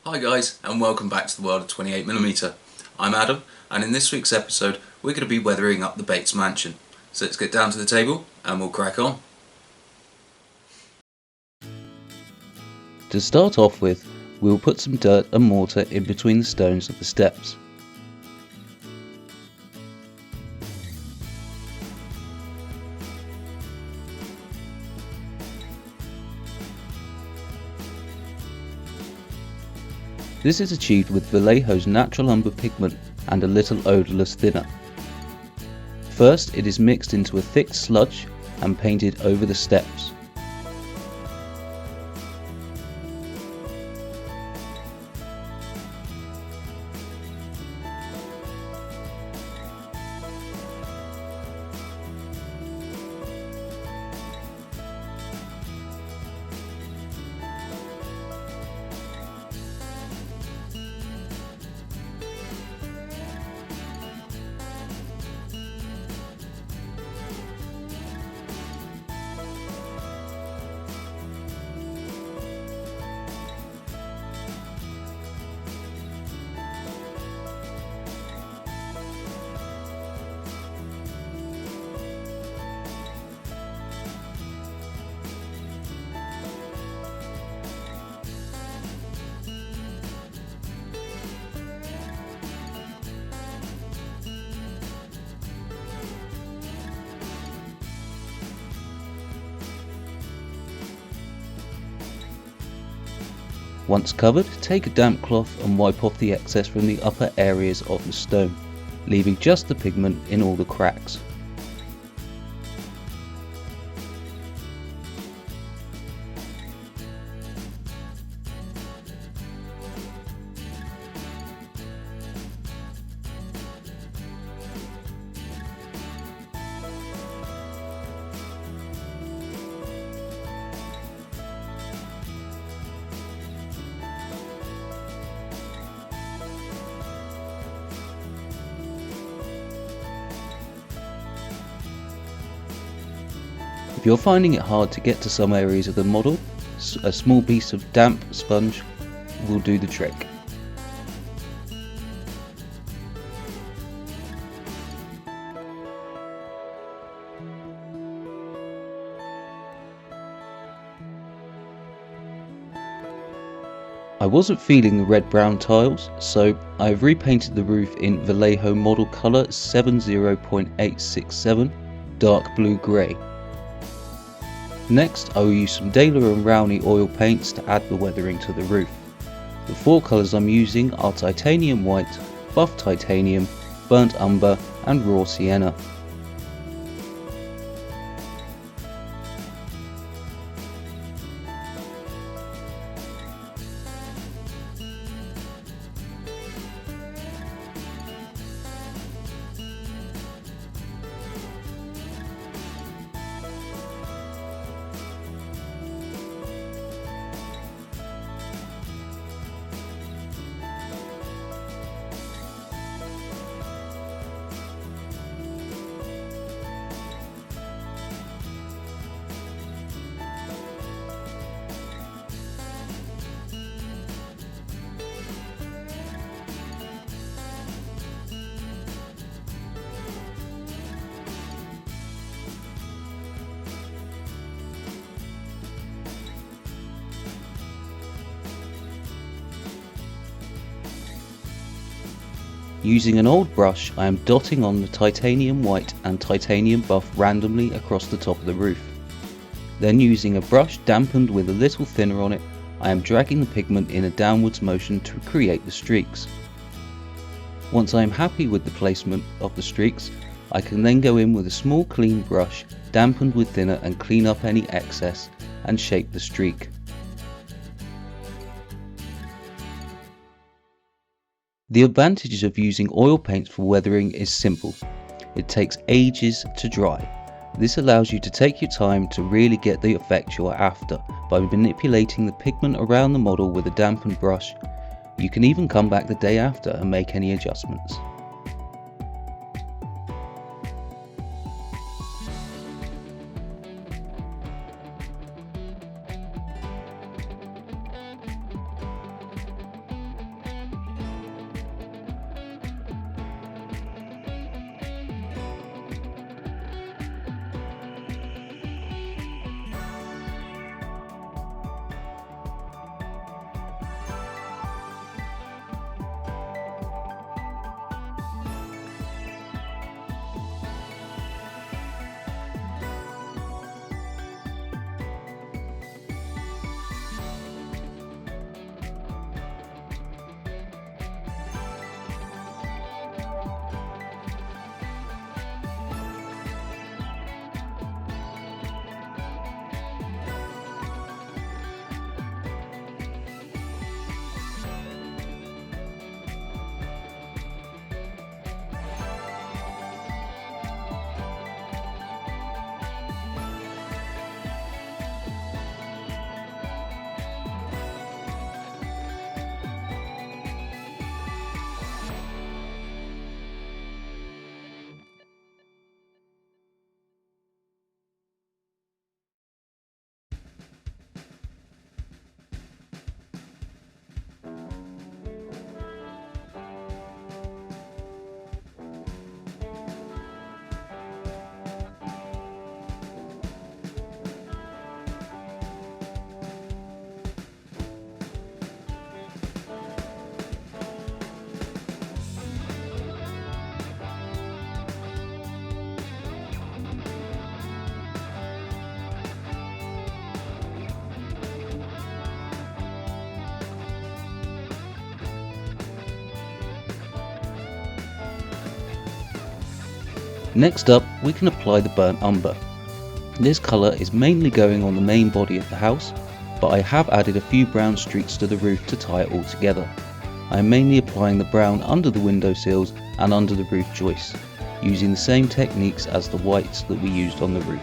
Hi guys, and welcome back to the world of 28mm. I'm Adam, and in this week's episode we're going to be weathering up the Bates mansion. So let's get down to the table and we'll crack on. To start off with, we will put some dirt and mortar in between the stones of the steps. This is achieved with Vallejo's natural umber pigment and a little odourless thinner. First, it is mixed into a thick sludge and painted over the steps. Once covered, take a damp cloth and wipe off the excess from the upper areas of the stone, leaving just the pigment in all the cracks. If you're finding it hard to get to some areas of the model, a small piece of damp sponge will do the trick. I wasn't feeling the red-brown tiles, so I've repainted the roof in Vallejo model colour 70.867 dark blue grey. Next, I will use some Daler and Rowney oil paints to add the weathering to the roof. The four colours I'm using are titanium white, buff titanium, burnt umber and raw sienna. Using an old brush, I am dotting on the titanium white and titanium buff randomly across the top of the roof. Then using a brush dampened with a little thinner on it, I am dragging the pigment in a downwards motion to create the streaks. Once I am happy with the placement of the streaks, I can then go in with a small clean brush dampened with thinner and clean up any excess and shape the streak. The advantage of using oil paints for weathering is simple. It takes ages to dry. This allows you to take your time to really get the effect you are after by manipulating the pigment around the model with a dampened brush. You can even come back the day after and make any adjustments. Next up, we can apply the burnt umber. This colour is mainly going on the main body of the house, but I have added a few brown streaks to the roof to tie it all together. I am mainly applying the brown under the window sills and under the roof joists, using the same techniques as the whites that we used on the roof.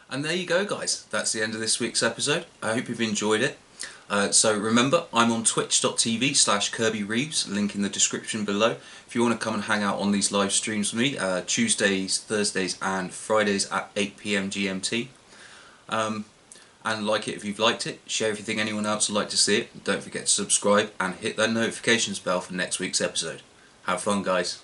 And there you go, guys, that's the end of this week's episode. I hope you've enjoyed it. So remember, I'm on twitch.tv/Kirby Reeves, link in the description below. If you want to come and hang out on these live streams with me, Tuesdays, Thursdays and Fridays at 8 PM GMT. And like it if you've liked it, share if you think anyone else would like to see it. Don't forget to subscribe and hit that notifications bell for next week's episode. Have fun, guys.